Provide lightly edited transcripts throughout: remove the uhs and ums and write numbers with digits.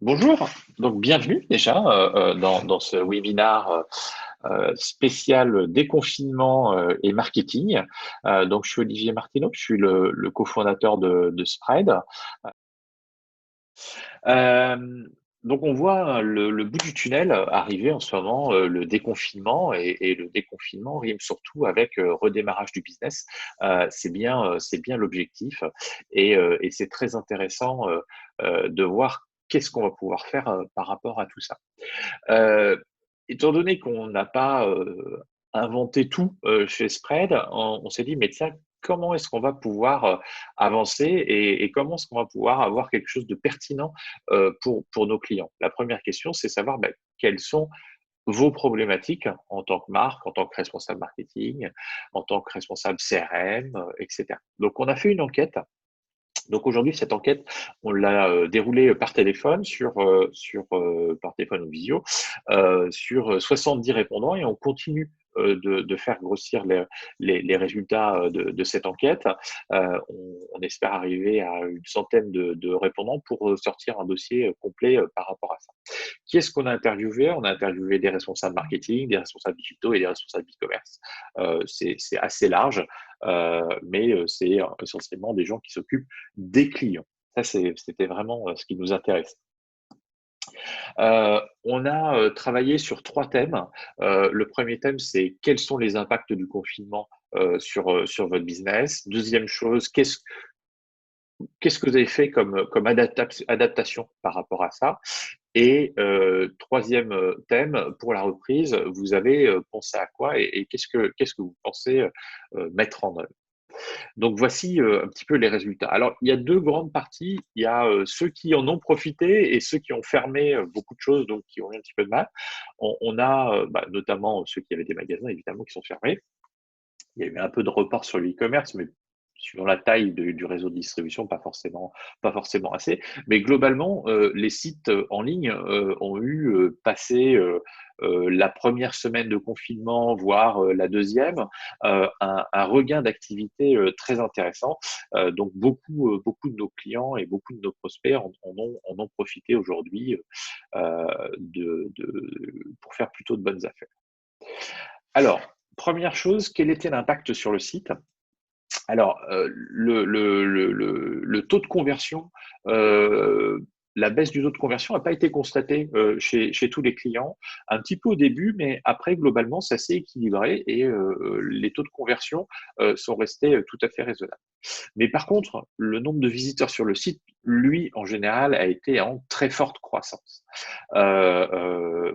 Bonjour, donc bienvenue déjà dans ce webinaire spécial déconfinement et marketing. Donc je suis Olivier Martineau, je suis le cofondateur de Spread. Euh, donc on voit le bout du tunnel arriver en ce moment, le déconfinement et le déconfinement rime surtout avec redémarrage du business. C'est bien l'objectif et c'est très intéressant de voir qu'est-ce qu'on va pouvoir faire par rapport à tout ça. Euh, Étant donné qu'on n'a pas inventé tout chez Spread, on s'est dit, mais tiens, comment est-ce qu'on va pouvoir avancer et comment est-ce qu'on va pouvoir avoir quelque chose de pertinent pour nos clients? La première question, c'est savoir quelles sont vos problématiques en tant que marque, en tant que responsable marketing, en tant que responsable CRM, etc. Donc, on a fait une enquête. Donc aujourd'hui, cette enquête, on l'a déroulée par téléphone, par téléphone ou visio, sur 70 répondants et on continue de faire grossir les résultats de cette enquête. On espère arriver à une centaine de répondants pour sortir un dossier complet par rapport à ça. Qui est-ce qu'on a interviewé? On a interviewé des responsables marketing, des responsables digitaux et des responsables e-commerce. C'est assez large, mais c'est essentiellement des gens qui s'occupent des clients. Ça, c'était vraiment ce qui nous intéresse. On a travaillé sur trois thèmes. Le premier thème, c'est quels sont les impacts du confinement sur votre business. Deuxième chose, qu'est-ce que vous avez fait comme adaptation par rapport à ça? Et troisième thème, pour la reprise, vous avez pensé à quoi et qu'est-ce que vous pensez mettre en œuvre? Donc voici un petit peu les résultats. Alors il y a deux grandes parties. Il y a ceux qui en ont profité et ceux qui ont fermé beaucoup de choses, donc qui ont eu un petit peu de mal. On a notamment ceux qui avaient des magasins, évidemment, qui sont fermés. Il y a eu un peu de report sur le e-commerce, mais suivant la taille du réseau de distribution, pas forcément assez. Mais globalement, les sites en ligne ont eu passé la première semaine de confinement, voire la deuxième, un regain d'activité très intéressant. Donc beaucoup de nos clients et beaucoup de nos prospects en ont profité aujourd'hui pour faire plutôt de bonnes affaires. Alors, première chose, quel était l'impact sur le site? Alors, le taux de conversion, euh, la baisse du taux de conversion n'a pas été constatée chez tous les clients. Un petit peu au début, mais après, globalement, ça s'est équilibré et les taux de conversion sont restés tout à fait raisonnables. Mais par contre, le nombre de visiteurs sur le site, lui, en général, a été en très forte croissance.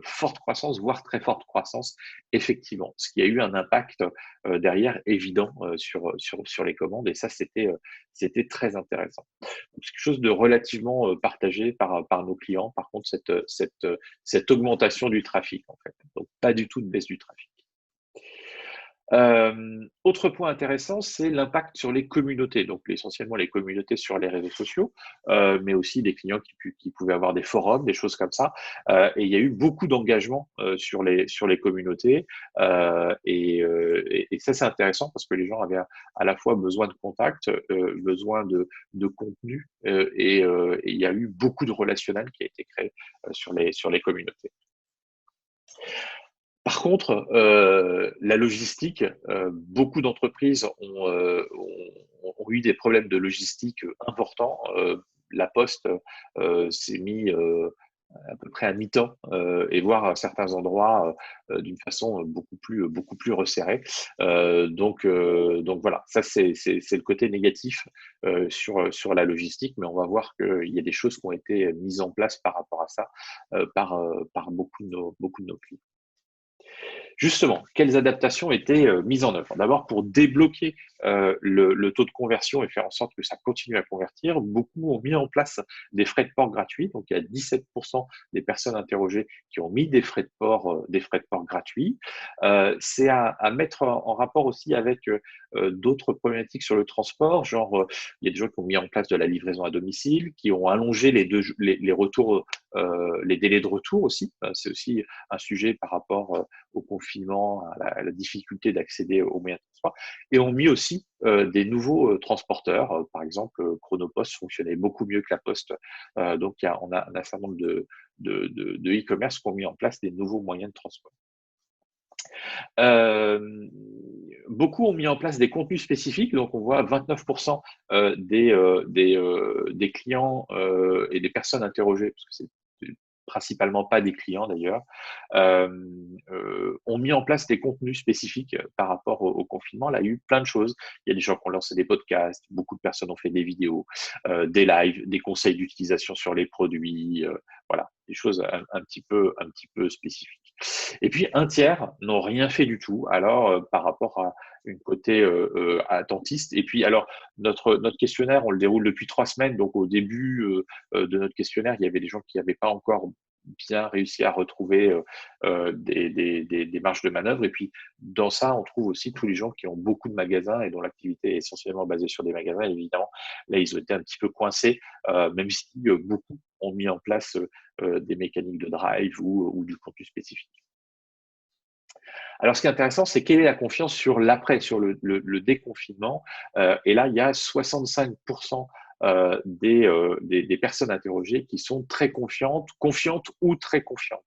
Forte croissance, voire très forte croissance, effectivement. Ce qui a eu un impact derrière évident sur les commandes. Et ça, c'était très intéressant. Donc, c'est quelque chose de relativement partagé par nos clients. Par contre, cette augmentation du trafic, en fait. Donc, pas du tout de baisse du trafic. Autre point intéressant, c'est l'impact sur les communautés, donc essentiellement les communautés sur les réseaux sociaux, mais aussi des clients qui pouvaient avoir des forums, des choses comme ça. Et il y a eu beaucoup d'engagement sur les communautés, et ça c'est intéressant parce que les gens avaient à la fois besoin de contact, besoin de contenu, et il y a eu beaucoup de relationnel qui a été créé sur les communautés. Par contre, la logistique, beaucoup d'entreprises ont eu des problèmes de logistique importants. La Poste s'est mis à peu près à mi-temps et voire à certains endroits d'une façon beaucoup plus resserrée. Donc voilà, ça c'est le côté négatif sur la logistique, mais on va voir qu'il y a des choses qui ont été mises en place par rapport à ça par beaucoup de nos clients. Justement, quelles adaptations étaient mises en œuvre? D'abord, pour débloquer le taux de conversion et faire en sorte que ça continue à convertir, beaucoup ont mis en place des frais de port gratuits. Donc, il y a 17% des personnes interrogées qui ont mis des frais de port gratuits. C'est à mettre en rapport aussi avec d'autres problématiques sur le transport, genre il y a des gens qui ont mis en place de la livraison à domicile, qui ont allongé les retours les délais de retour aussi. C'est aussi un sujet par rapport au confinement, à la difficulté d'accéder aux moyens de transport. Et ont mis aussi des nouveaux transporteurs. Par exemple, Chronopost fonctionnait beaucoup mieux que la Poste. Donc, on a un certain nombre de e-commerce qui ont mis en place des nouveaux moyens de transport. Euh, Beaucoup ont mis en place des contenus spécifiques, donc on voit 29% des clients et des personnes interrogées, parce que c'est principalement pas des clients d'ailleurs, euh, ont mis en place des contenus spécifiques par rapport au confinement. Là, il y a eu plein de choses. Il y a des gens qui ont lancé des podcasts, beaucoup de personnes ont fait des vidéos, des lives, des conseils d'utilisation sur les produits, voilà, des choses un petit peu spécifiques. Et puis un tiers n'ont rien fait du tout. Alors par rapport à une côté attentiste. Et puis alors notre questionnaire, on le déroule depuis 3 semaines. Donc au début de notre questionnaire, il y avait des gens qui n'avaient pas encore bien réussi à retrouver des marges de manœuvre. Et puis, dans ça, on trouve aussi tous les gens qui ont beaucoup de magasins et dont l'activité est essentiellement basée sur des magasins. Et évidemment, là, ils ont été un petit peu coincés, même si beaucoup ont mis en place des mécaniques de drive ou du contenu spécifique. Alors, ce qui est intéressant, c'est quelle est la confiance sur l'après, sur le déconfinement. Et là, il y a 65% des personnes interrogées qui sont très confiantes ou très confiantes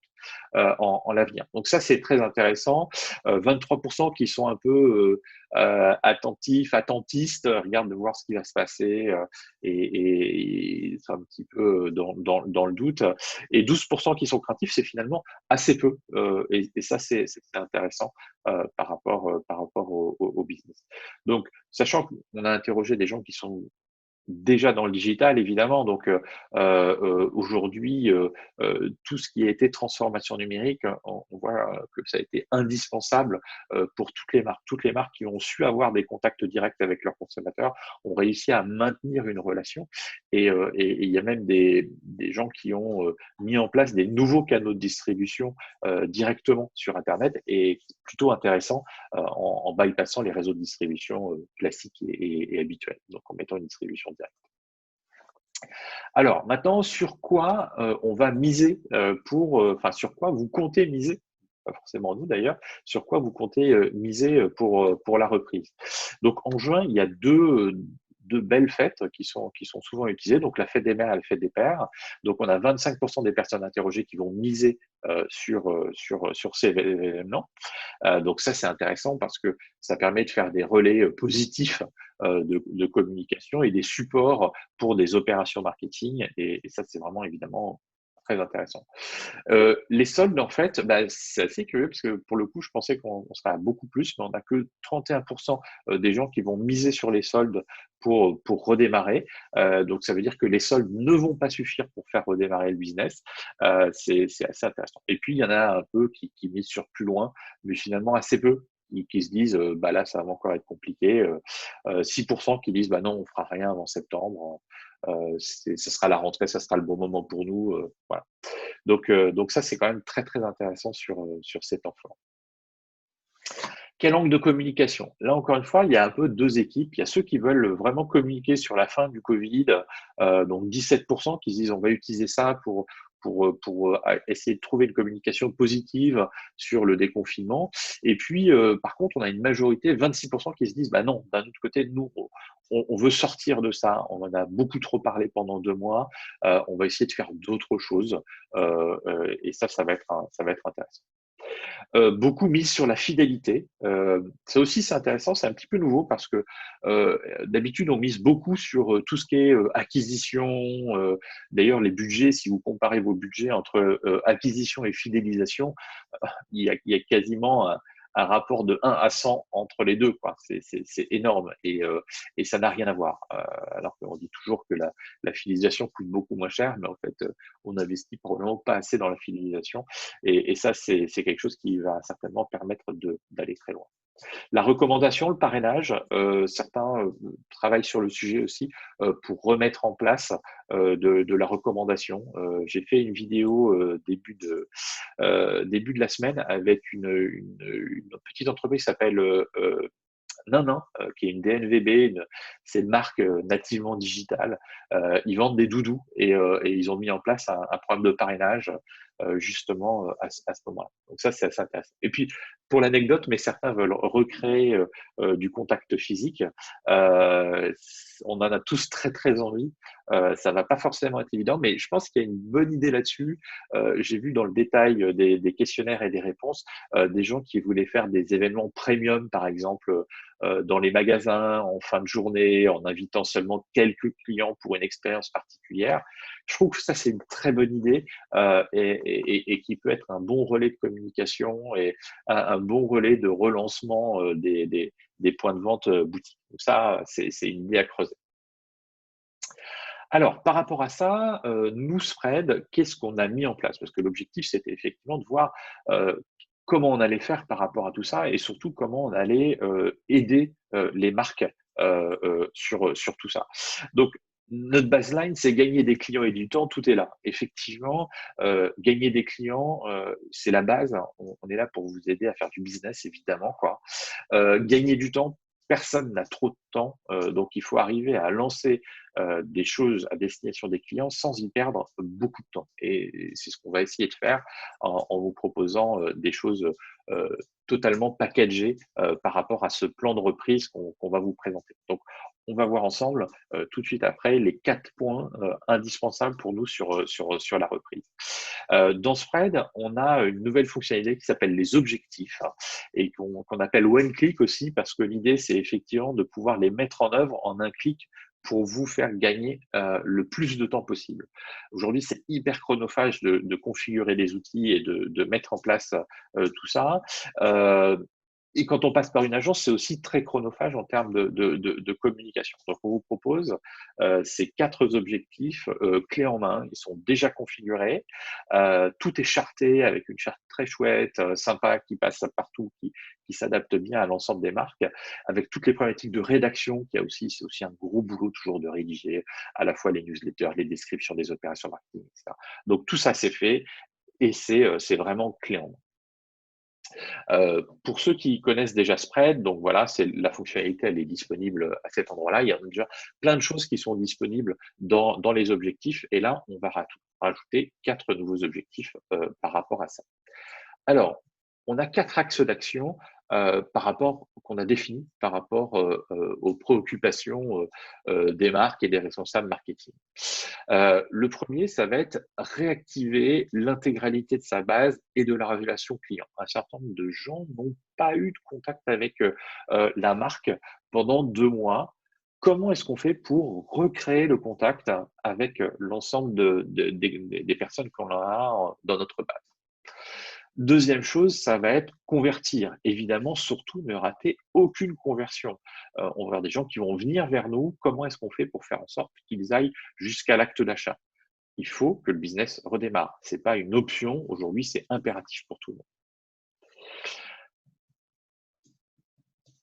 en l'avenir. Donc ça, c'est très intéressant. 23% qui sont un peu attentifs, attentistes, regardent de voir ce qui va se passer et sont un petit peu dans le doute. Et 12% qui sont craintifs, c'est finalement assez peu. Et ça, c'est intéressant par rapport au business. Donc, sachant qu'on a interrogé des gens qui sont déjà dans le digital, évidemment. Donc, aujourd'hui, tout ce qui a été transformation numérique, on voit que ça a été indispensable pour toutes les marques. Toutes les marques qui ont su avoir des contacts directs avec leurs consommateurs ont réussi à maintenir une relation. Et il y a même des gens qui ont mis en place des nouveaux canaux de distribution directement sur Internet et plutôt intéressant en bypassant les réseaux de distribution classiques et habituels, donc en mettant une distribution directe. Alors maintenant, sur quoi on va miser enfin sur quoi vous comptez miser, pas forcément nous d'ailleurs, sur quoi vous comptez miser pour la reprise. Donc en juin, il y a deux belles fêtes qui sont souvent utilisées, donc la fête des mères et la fête des pères. Donc on a 25% des personnes interrogées qui vont miser sur ces événements. Donc ça, c'est intéressant parce que ça permet de faire des relais positifs de communication et des supports pour des opérations marketing. Et ça, c'est vraiment évidemment très intéressant. Les soldes, en fait, bah, c'est assez curieux parce que pour le coup, je pensais qu'on serait à beaucoup plus, mais on n'a que 31% des gens qui vont miser sur les soldes pour redémarrer. Donc, ça veut dire que les soldes ne vont pas suffire pour faire redémarrer le business. C'est assez intéressant. Et puis, il y en a un peu qui misent sur plus loin, mais finalement assez peu qui se disent bah là ça va encore être compliqué, 6% qui disent bah non on fera rien avant septembre, ça sera la rentrée, ça sera le bon moment pour nous, voilà. Donc ça c'est quand même très très intéressant sur cet enfant. Quel angle de communication? Là, encore une fois, il y a un peu deux équipes. Il y a ceux qui veulent vraiment communiquer sur la fin du Covid, donc 17% qui se disent on va utiliser ça pour essayer de trouver une communication positive sur le déconfinement. Et puis, par contre, on a une majorité, 26%, qui se disent bah non, d'un autre côté, nous, on veut sortir de ça. On en a beaucoup trop parlé pendant 2 mois. On va essayer de faire d'autres choses. Et ça va être intéressant. Beaucoup mis sur la fidélité. Ça aussi, c'est intéressant, c'est un petit peu nouveau parce que d'habitude, on mise beaucoup sur tout ce qui est acquisition. D'ailleurs, les budgets, si vous comparez vos budgets entre acquisition et fidélisation, il y a quasiment un rapport de 1 à 100 entre les deux, quoi. C'est énorme et ça n'a rien à voir. Alors qu'on dit toujours que la fidélisation coûte beaucoup moins cher, mais en fait, on n'investit probablement pas assez dans la fidélisation. Et ça, c'est quelque chose qui va certainement permettre d'aller très loin. La recommandation, le parrainage, certains travaillent sur le sujet aussi pour remettre en place de la recommandation. J'ai fait une vidéo début de la semaine avec une petite entreprise qui s'appelle Non, non, qui est une DNVB, c'est une marque nativement digitale. Ils vendent des doudous et ils ont mis en place un programme de parrainage justement à ce moment-là. Donc ça, c'est assez intéressant. Et puis, pour l'anecdote, mais certains veulent recréer du contact physique. Euh, on en a tous très, très envie. Ça va pas forcément être évident, mais je pense qu'il y a une bonne idée là-dessus. J'ai vu dans le détail des questionnaires et des réponses des gens qui voulaient faire des événements premium, par exemple, dans les magasins en fin de journée, en invitant seulement quelques clients pour une expérience particulière. Je trouve que ça, c'est une très bonne idée et qui peut être un bon relais de communication et un bon relais de relancement des points de vente boutiques. Donc ça, c'est une idée à creuser. Alors, par rapport à ça, nous, Spread, qu'est-ce qu'on a mis en place? Parce que l'objectif, c'était effectivement de voir comment on allait faire par rapport à tout ça et surtout comment on allait aider les marques sur tout ça. Donc, notre baseline, c'est gagner des clients et du temps, tout est là. Effectivement, gagner des clients, c'est la base. On est là pour vous aider à faire du business, évidemment, quoi. Gagner du temps, personne n'a trop de temps, donc il faut arriver à lancer des choses à destination des clients sans y perdre beaucoup de temps. Et c'est ce qu'on va essayer de faire en vous proposant des choses totalement packagées par rapport à ce plan de reprise qu'on va vous présenter. Donc, on va voir ensemble tout de suite après les 4 points indispensables pour nous sur la reprise. Dans Spread, on a une nouvelle fonctionnalité qui s'appelle les objectifs et qu'on appelle one click aussi parce que l'idée, c'est effectivement de pouvoir les mettre en œuvre en un clic pour vous faire gagner le plus de temps possible. Aujourd'hui, c'est hyper chronophage de configurer des outils et de mettre en place tout ça. Et quand on passe par une agence, c'est aussi très chronophage en termes de communication. Donc, on vous propose ces 4 objectifs clés en main. Ils sont déjà configurés. Tout est charté avec une charte très chouette, sympa, qui passe partout, qui s'adapte bien à l'ensemble des marques, avec toutes les problématiques de rédaction qu'il y a aussi. C'est aussi un gros boulot toujours de rédiger à la fois les newsletters, les descriptions des opérations marketing, etc. Donc, tout ça, c'est fait et c'est vraiment clé en main. Pour ceux qui connaissent déjà Spread, donc voilà, c'est la fonctionnalité, elle est disponible à cet endroit-là. Il y a déjà plein de choses qui sont disponibles dans les objectifs. Et là, on va rajouter 4 nouveaux objectifs par rapport à ça. Alors, on a 4 axes d'action par rapport qu'on a définis par rapport aux préoccupations des marques et des responsables marketing. Le premier, ça va être réactiver l'intégralité de sa base et de la relation client. Un certain nombre de gens n'ont pas eu de contact avec la marque pendant 2 mois. Comment est-ce qu'on fait pour recréer le contact avec l'ensemble des personnes qu'on a dans notre base? Deuxième chose, ça va être convertir. Évidemment, surtout ne rater aucune conversion. On va avoir des gens qui vont venir vers nous. Comment est-ce qu'on fait pour faire en sorte qu'ils aillent jusqu'à l'acte d'achat? Il faut que le business redémarre. Ce n'est pas une option. Aujourd'hui, c'est impératif pour tout le monde.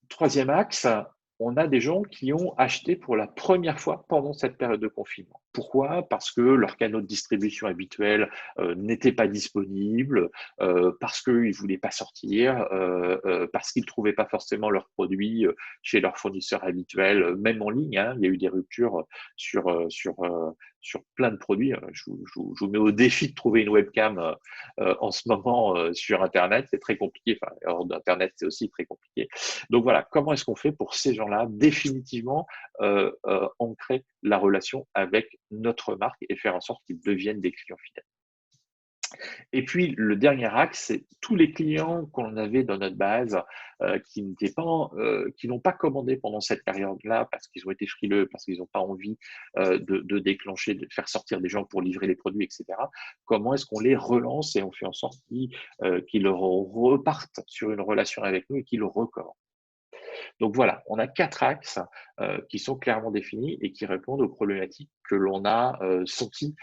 Troisième axe, on a des gens qui ont acheté pour la première fois pendant cette période de confinement. Pourquoi? Parce que leurs canaux de distribution habituels n'étaient pas disponibles, parce qu'ils ne voulaient pas sortir, parce qu'ils ne trouvaient pas forcément leurs produits chez leurs fournisseurs habituels, même en ligne. Hein, il y a eu des ruptures sur plein de produits. Je vous mets au défi de trouver une webcam en ce moment sur Internet. C'est très compliqué. Enfin, hors d'Internet, c'est aussi très compliqué. Donc voilà, comment est-ce qu'on fait pour ces gens-là définitivement ancrer la relation avec notre marque et faire en sorte qu'ils deviennent des clients fidèles? Et puis le dernier axe, c'est tous les clients qu'on avait dans notre base qui n'ont pas commandé pendant cette période-là parce qu'ils ont été frileux, parce qu'ils n'ont pas envie de déclencher, de faire sortir des gens pour livrer les produits, etc. Comment est-ce qu'on les relance et on fait en sorte qu'ils repartent sur une relation avec nous et qu'ils le recommandent? Donc voilà, on a 4 axes qui sont clairement définis et qui répondent aux problématiques que l'on a senties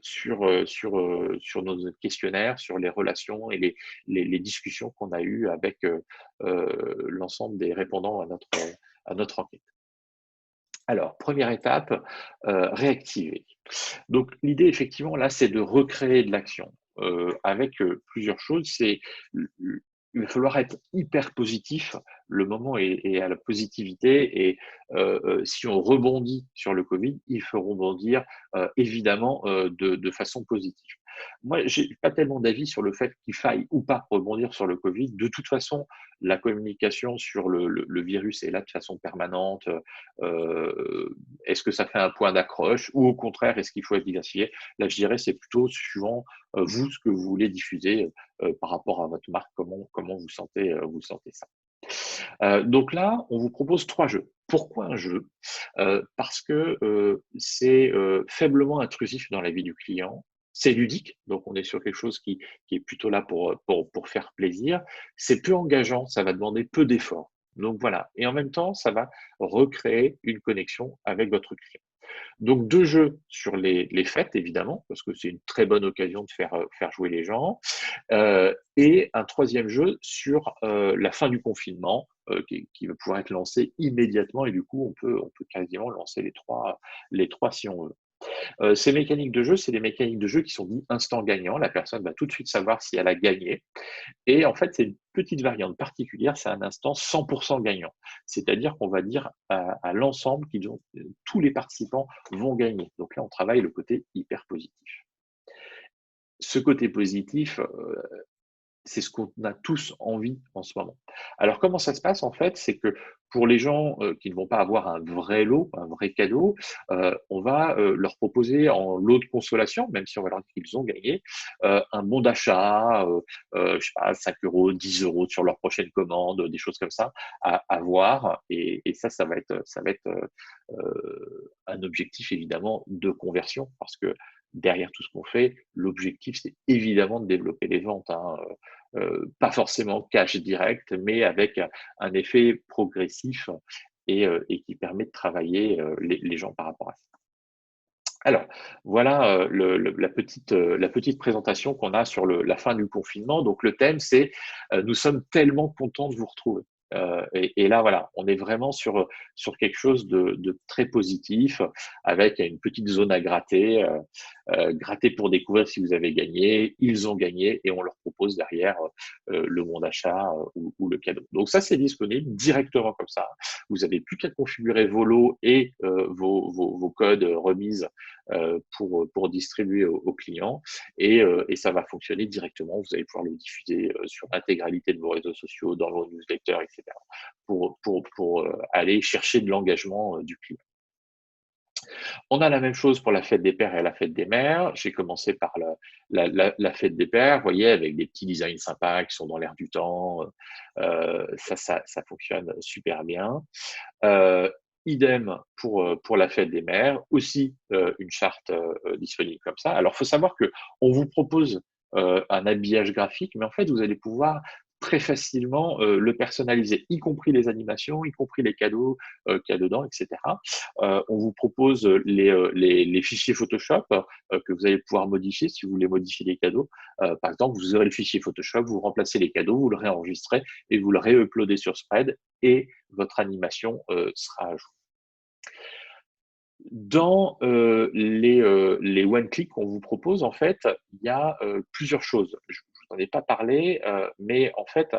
sur nos questionnaires, sur les relations et les discussions qu'on a eues avec l'ensemble des répondants à notre enquête. Alors, première étape, réactiver. Donc l'idée, effectivement, là, c'est de recréer de l'action avec plusieurs choses. C'est il va falloir être hyper positif. Le moment est à la positivité et si on rebondit sur le Covid, il faut rebondir évidemment de façon positive. Moi, j'ai pas tellement d'avis sur le fait qu'il faille ou pas rebondir sur le Covid. De toute façon, la communication sur le virus est là de façon permanente. Est-ce que ça fait un point d'accroche ou au contraire, est-ce qu'il faut être diversifié? Là, je dirais, c'est plutôt suivant vous, ce que vous voulez diffuser par rapport à votre marque, comment vous sentez ça. Donc là, on vous propose 3 jeux. Pourquoi un jeu? Parce que, c'est, faiblement intrusif dans la vie du client. C'est ludique, donc on est sur quelque chose qui est plutôt là pour faire plaisir. C'est peu engageant, ça va demander peu d'efforts. Donc voilà et en même temps, ça va recréer une connexion avec votre client. Donc 2 jeux sur les fêtes évidemment, parce que c'est une très bonne occasion de faire jouer les gens, et un troisième jeu sur la fin du confinement, qui va pouvoir être lancé immédiatement et du coup on peut quasiment lancer les trois si on veut. Ces mécaniques de jeu, c'est des mécaniques de jeu qui sont dit instant gagnant. La personne va tout de suite savoir si elle a gagné. Et en fait, c'est une petite variante particulière, c'est un instant 100% gagnant. C'est-à-dire qu'on va dire à l'ensemble tous les participants vont gagner. Donc là, on travaille le côté hyper positif. Ce côté positif, c'est ce qu'on a tous envie en ce moment. Alors comment ça se passe en fait? C'est que pour les gens, qui ne vont pas avoir un vrai lot, un vrai cadeau, on va, leur proposer en lot de consolation, même si on va leur dire qu'ils ont gagné, un bon d'achat, je sais pas 5 €, 10 € sur leur prochaine commande, des choses comme ça à avoir et ça va être, un objectif évidemment de conversion parce que derrière tout ce qu'on fait, l'objectif c'est évidemment de développer les ventes, hein, pas forcément cash direct, mais avec un effet progressif et qui permet de travailler les gens par rapport à ça. Alors, voilà la petite présentation qu'on a sur la fin du confinement. Donc, le thème, c'est nous sommes tellement contents de vous retrouver. Et là, voilà, on est vraiment sur quelque chose de très positif, avec une petite zone à gratter, gratter pour découvrir si vous avez gagné. Ils ont gagné et on leur propose derrière le bon d'achat ou le cadeau. Donc ça, c'est disponible directement comme ça. Vous n'avez plus qu'à configurer vos lots et vos codes remises pour distribuer aux clients et ça va fonctionner directement. Vous allez pouvoir le diffuser sur l'intégralité de vos réseaux sociaux, dans vos newsletters, etc. pour aller chercher de l'engagement du client. On a la même chose pour la fête des pères et la fête des mères. J'ai commencé par la fête des pères, vous voyez, avec des petits designs sympas qui sont dans l'air du temps. Ça fonctionne super bien. Euh, Idem pour la fête des mères, aussi une charte disponible comme ça. Alors, il faut savoir que on vous propose un habillage graphique, mais en fait, vous allez pouvoir très facilement le personnaliser, y compris les animations, y compris les cadeaux qu'il y a dedans, etc. On vous propose les fichiers Photoshop que vous allez pouvoir modifier si vous voulez modifier les cadeaux. Par exemple, vous aurez le fichier Photoshop, vous remplacez les cadeaux, vous le réenregistrez et vous le réuploadez sur Spread et votre animation sera à jour. Dans les one click qu'on vous propose, en fait, il y a plusieurs choses. Je vous en ai pas parlé, mais en fait,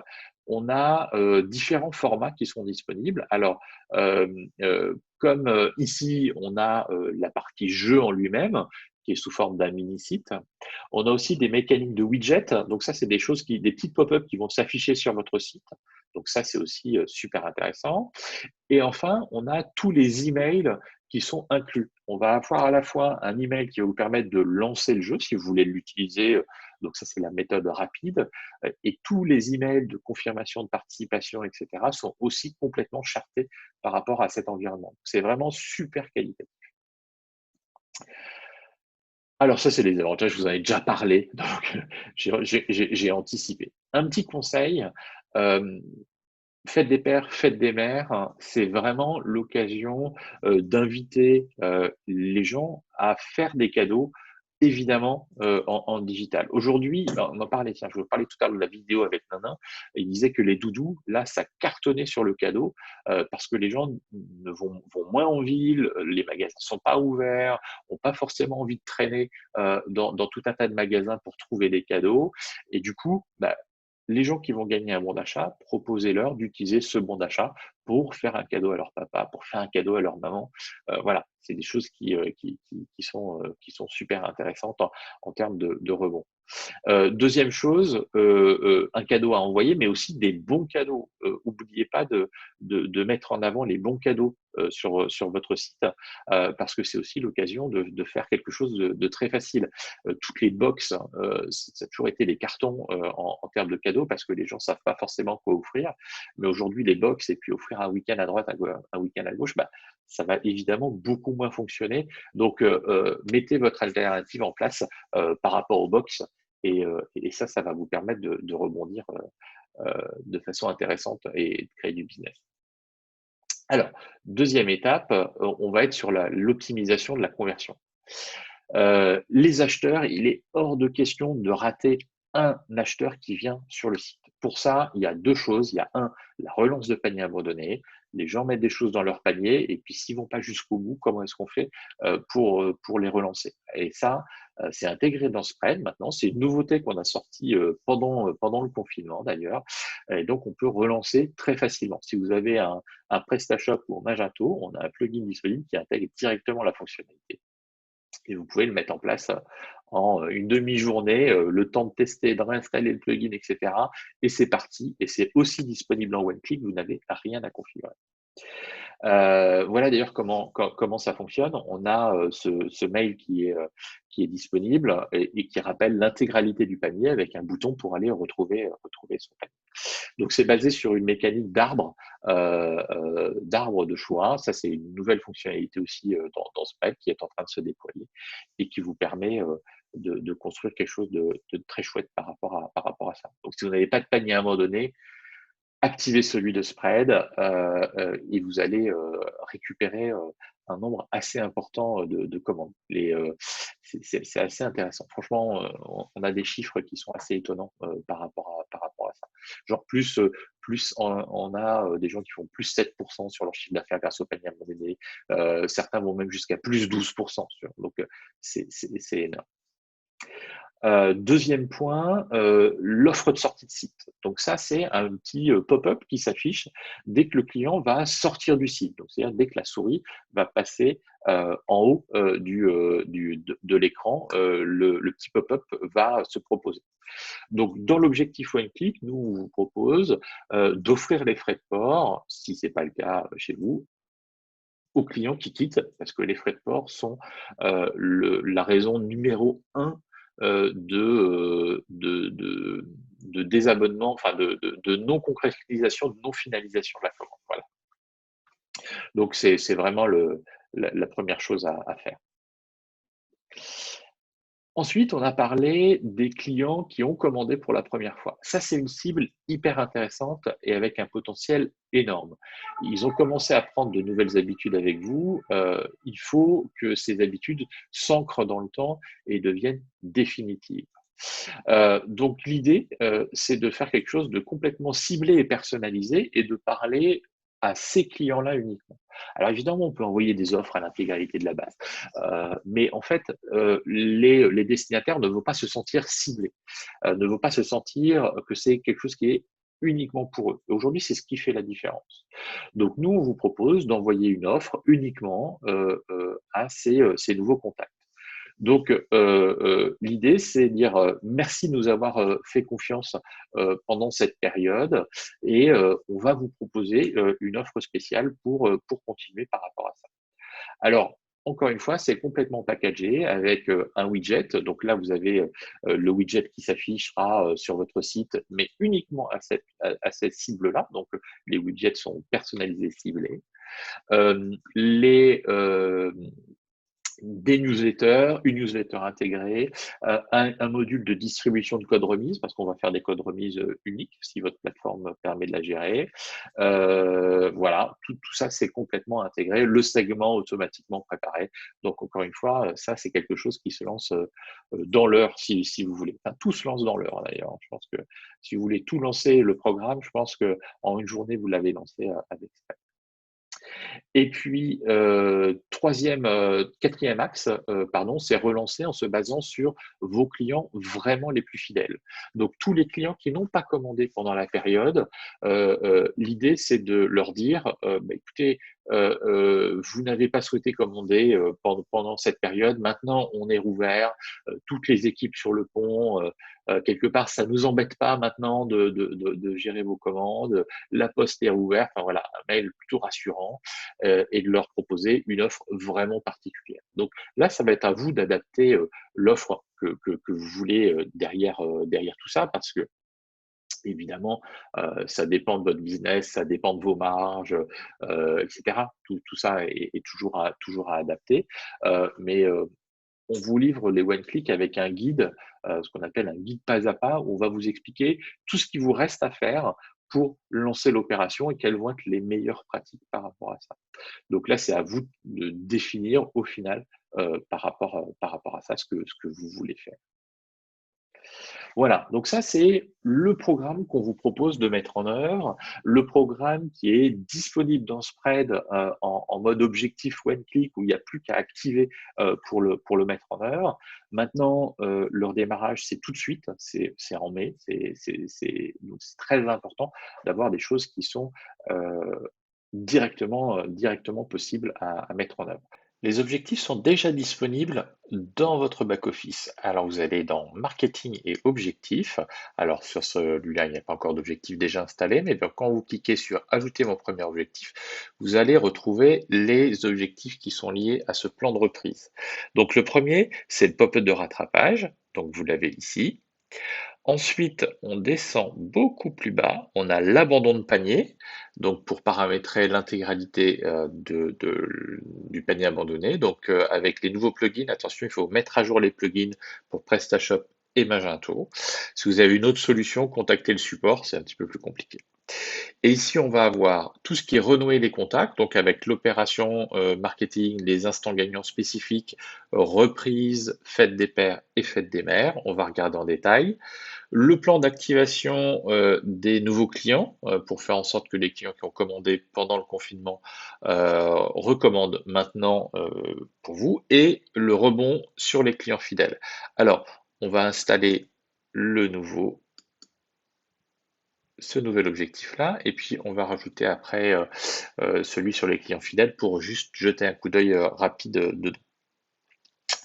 on a différents formats qui sont disponibles. Alors, comme ici, on a la partie jeu en lui-même, qui est sous forme d'un mini-site. On a aussi des mécaniques de widgets. Donc ça, c'est des petites pop-up qui vont s'afficher sur votre site. Donc ça, c'est aussi super intéressant. Et enfin, on a tous les emails qui sont inclus. On va avoir à la fois un email qui va vous permettre de lancer le jeu si vous voulez l'utiliser. Donc ça, c'est la méthode rapide. Et tous les emails de confirmation de participation, etc., sont aussi complètement chartés par rapport à cet environnement. C'est vraiment super qualitatif. Alors ça, c'est les avantages, je vous en ai déjà parlé, donc j'ai anticipé. Un petit conseil, euh, fête des pères, fête des mères, hein, c'est vraiment l'occasion d'inviter les gens à faire des cadeaux, évidemment en digital. Aujourd'hui, on en parlait, tiens, je vous parlais tout à l'heure de la vidéo avec Nana, et il disait que les doudous, là, ça cartonnait sur le cadeau parce que les gens vont moins en ville, les magasins ne sont pas ouverts, n'ont pas forcément envie de traîner dans tout un tas de magasins pour trouver des cadeaux, et du coup, bah, les gens qui vont gagner un bon d'achat, proposez-leur d'utiliser ce bon d'achat pour faire un cadeau à leur papa, pour faire un cadeau à leur maman. Voilà, c'est des choses qui sont super intéressantes en termes de rebond. Deuxième chose, un cadeau à envoyer, mais aussi des bons cadeaux. N'oubliez pas de mettre en avant les bons cadeaux sur votre site, parce que c'est aussi l'occasion de faire quelque chose de très facile. Toutes les box, ça a toujours été des cartons en termes de cadeaux, parce que les gens ne savent pas forcément quoi offrir. Mais aujourd'hui, les box, et puis offrir un week-end à droite, un week-end à gauche, bah, ça va évidemment beaucoup moins fonctionner. Donc, mettez votre alternative en place par rapport aux box. Et ça va vous permettre de rebondir de façon intéressante et de créer du business. Alors, deuxième étape, on va être sur l'optimisation de la conversion. Les acheteurs, il est hors de question de rater un acheteur qui vient sur le site. Pour ça, il y a deux choses. Il y a la relance de panier abandonné. Les gens mettent des choses dans leur panier et puis s'ils vont pas jusqu'au bout, comment est-ce qu'on fait pour les relancer? Et ça, c'est intégré dans Spread maintenant. C'est une nouveauté qu'on a sortie pendant le confinement d'ailleurs. Et donc, on peut relancer très facilement. Si vous avez un PrestaShop ou un Magento, on a un plugin disponible qui intègre directement la fonctionnalité. Et vous pouvez le mettre en place en une demi-journée, le temps de tester, de réinstaller le plugin, etc. Et c'est parti. Et c'est aussi disponible en one-click, vous n'avez rien à configurer. Voilà d'ailleurs comment ça fonctionne. On a ce mail qui est disponible et qui rappelle l'intégralité du panier avec un bouton pour aller retrouver son panier. Donc c'est basé sur une mécanique d'arbre de choix. Ça, c'est une nouvelle fonctionnalité aussi dans Spread qui est en train de se déployer et qui vous permet de construire quelque chose de très chouette par rapport à ça. Donc si vous n'avez pas de panier à un moment donné, activez celui de Spread et vous allez récupérer un nombre assez important de commandes. C'est assez intéressant. Franchement, on a des chiffres qui sont assez étonnants par rapport à ça. Genre plus on a des gens qui font plus 7% sur leur chiffre d'affaires grâce au panier abandonné. Certains vont même jusqu'à plus 12%. Donc, c'est énorme. Deuxième point, l'offre de sortie de site. Donc ça, c'est un petit pop-up qui s'affiche dès que le client va sortir du site. Donc c'est-à-dire dès que la souris va passer en haut de l'écran, le petit pop-up va se proposer. Donc dans l'objectif One Click, nous on vous propose d'offrir les frais de port, si c'est pas le cas chez vous, aux clients qui quittent, parce que les frais de port sont la raison numéro 1 de désabonnement, enfin de non-concrétisation, de non-finalisation de la commande. Voilà. Donc, c'est vraiment la première chose à faire. Ensuite, on a parlé des clients qui ont commandé pour la première fois. Ça, c'est une cible hyper intéressante et avec un potentiel énorme. Ils ont commencé à prendre de nouvelles habitudes avec vous. Il faut que ces habitudes s'ancrent dans le temps et deviennent définitives. Donc, l'idée, c'est de faire quelque chose de complètement ciblé et personnalisé et de parler à ces clients-là uniquement. Alors évidemment, on peut envoyer des offres à l'intégralité de la base, mais en fait, les destinataires ne vont pas se sentir ciblés, ne vont pas se sentir que c'est quelque chose qui est uniquement pour eux. Aujourd'hui, c'est ce qui fait la différence. Donc nous, on vous propose d'envoyer une offre uniquement à ces nouveaux contacts. Donc, l'idée, c'est de dire merci de nous avoir fait confiance pendant cette période et on va vous proposer une offre spéciale pour continuer par rapport à ça. Alors, encore une fois, c'est complètement packagé avec un widget. Donc là, vous avez le widget qui s'affichera sur votre site, mais uniquement à cette cible-là. Donc, les widgets sont personnalisés, ciblés. Des newsletters, une newsletter intégrée, un module de distribution de code remise, parce qu'on va faire des codes remises uniques si votre plateforme permet de la gérer. Voilà, tout ça, c'est complètement intégré. Le segment automatiquement préparé. Donc, encore une fois, ça, c'est quelque chose qui se lance dans l'heure, si vous voulez. Enfin, tout se lance dans l'heure, d'ailleurs. Je pense que si vous voulez tout lancer, le programme, je pense qu'en une journée, vous l'avez lancé avec ça. Et puis, quatrième axe, pardon, c'est relancer en se basant sur vos clients vraiment les plus fidèles. Donc tous les clients qui n'ont pas commandé pendant la période, l'idée c'est de leur dire, bah, écoutez, vous n'avez pas souhaité commander pendant cette période, maintenant on est rouvert, toutes les équipes sur le pont, quelque part ça nous embête pas maintenant de gérer vos commandes, la poste est rouverte, enfin voilà, un mail plutôt rassurant et de leur proposer une offre vraiment particulière. Donc là, ça va être à vous d'adapter l'offre que vous voulez derrière tout ça, parce que évidemment, ça dépend de votre business, ça dépend de vos marges, etc. Tout ça est toujours à adapter. Mais on vous livre les one click avec un guide, ce qu'on appelle un guide pas à pas, où on va vous expliquer tout ce qui vous reste à faire pour lancer l'opération et quelles vont être les meilleures pratiques par rapport à ça. Donc là, c'est à vous de définir au final par rapport à ça ce que vous voulez faire. Voilà, donc ça, c'est le programme qu'on vous propose de mettre en œuvre, le programme qui est disponible dans Spread en mode objectif one click où il n'y a plus qu'à activer pour le mettre en œuvre. Maintenant, leur démarrage, c'est tout de suite, c'est en mai, donc c'est très important d'avoir des choses qui sont directement possibles à mettre en œuvre. Les objectifs sont déjà disponibles dans votre back-office. Alors, vous allez dans Marketing et Objectifs. Alors, sur celui-là, il n'y a pas encore d'objectif déjà installé, mais bien, quand vous cliquez sur Ajouter mon premier objectif, vous allez retrouver les objectifs qui sont liés à ce plan de reprise. Donc, le premier, c'est le pop-up de rattrapage. Donc, vous l'avez ici. Ensuite, on descend beaucoup plus bas, on a l'abandon de panier, donc pour paramétrer l'intégralité du panier abandonné. Donc avec les nouveaux plugins, attention, il faut mettre à jour les plugins pour PrestaShop et Magento. Si vous avez une autre solution, contactez le support, c'est un petit peu plus compliqué. Et ici, on va avoir tout ce qui est renouer les contacts, donc avec l'opération marketing, les instants gagnants spécifiques, reprise, fête des pères et fête des mères. On va regarder en détail. Le plan d'activation des nouveaux clients pour faire en sorte que les clients qui ont commandé pendant le confinement recommandent maintenant pour vous et le rebond sur les clients fidèles. Alors, on va installer ce nouvel objectif-là, et puis on va rajouter après celui sur les clients fidèles pour juste jeter un coup d'œil rapide dedans.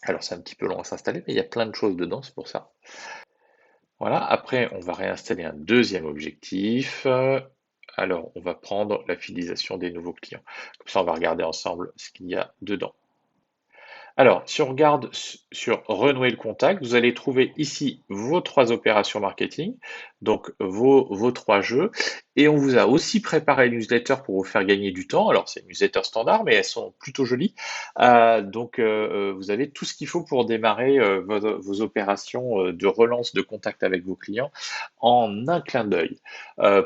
Alors c'est un petit peu long à s'installer, mais il y a plein de choses dedans, c'est pour ça. Voilà, après on va réinstaller un deuxième objectif. Alors on va prendre la fidélisation des nouveaux clients. Comme ça on va regarder ensemble ce qu'il y a dedans. Alors, si on regarde sur renouer le contact, vous allez trouver ici vos 3 opérations marketing, donc vos 3 jeux. Et on vous a aussi préparé une newsletter pour vous faire gagner du temps. Alors, c'est une newsletter standard, mais elles sont plutôt jolies. Donc, vous avez tout ce qu'il faut pour démarrer vos opérations de relance de contact avec vos clients en un clin d'œil.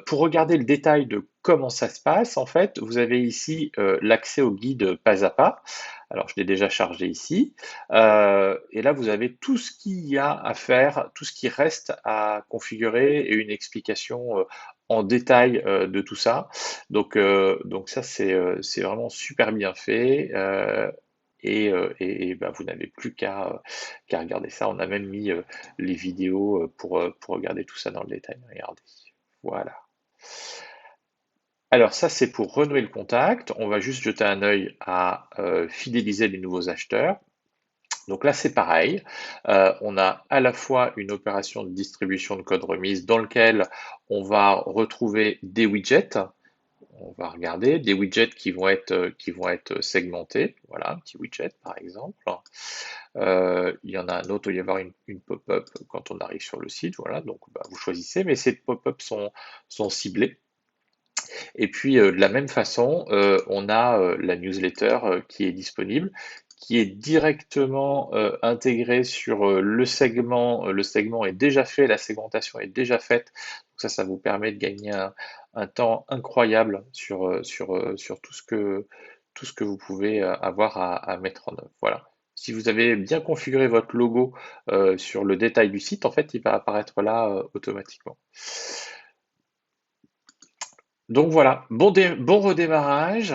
Pour regarder le détail de comment ça se passe, en fait, vous avez ici l'accès au guide pas à pas. Alors, je l'ai déjà chargé ici. Et là, vous avez tout ce qu'il y a à faire, tout ce qui reste à configurer et une explication en détail de tout ça. Donc ça, c'est vraiment super bien fait. Et vous n'avez plus qu'à regarder ça. On a même mis les vidéos pour regarder tout ça dans le détail. Regardez. Voilà. Alors ça, c'est pour renouer le contact. On va juste jeter un œil à fidéliser les nouveaux acheteurs. Donc là, c'est pareil. On a à la fois une opération de distribution de code remise dans lequel on va retrouver des widgets. On va regarder des widgets qui vont être segmentés. Voilà, un petit widget par exemple. Il y en a un autre, il va y avoir une pop-up quand on arrive sur le site. Voilà, donc vous choisissez, mais ces pop-up sont ciblés. Et puis de la même façon, on a la newsletter qui est disponible, qui est directement intégrée sur le segment. Le segment est déjà fait, la segmentation est déjà faite. Donc ça vous permet de gagner un temps incroyable sur tout ce que vous pouvez avoir à mettre en œuvre. Voilà. Si vous avez bien configuré votre logo sur le détail du site, en fait, il va apparaître là automatiquement. Donc voilà, bon redémarrage,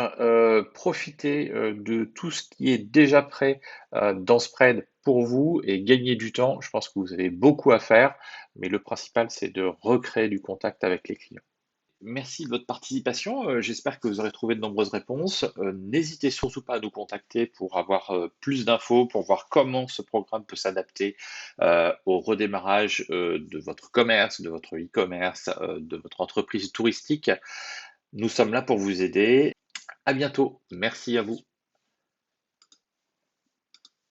profitez, de tout ce qui est déjà prêt, dans Spread pour vous et gagnez du temps. Je pense que vous avez beaucoup à faire, mais le principal, c'est de recréer du contact avec les clients. Merci de votre participation. J'espère que vous aurez trouvé de nombreuses réponses. N'hésitez surtout pas à nous contacter pour avoir plus d'infos, pour voir comment ce programme peut s'adapter au redémarrage de votre commerce, de votre e-commerce, de votre entreprise touristique. Nous sommes là pour vous aider. À bientôt. Merci à vous.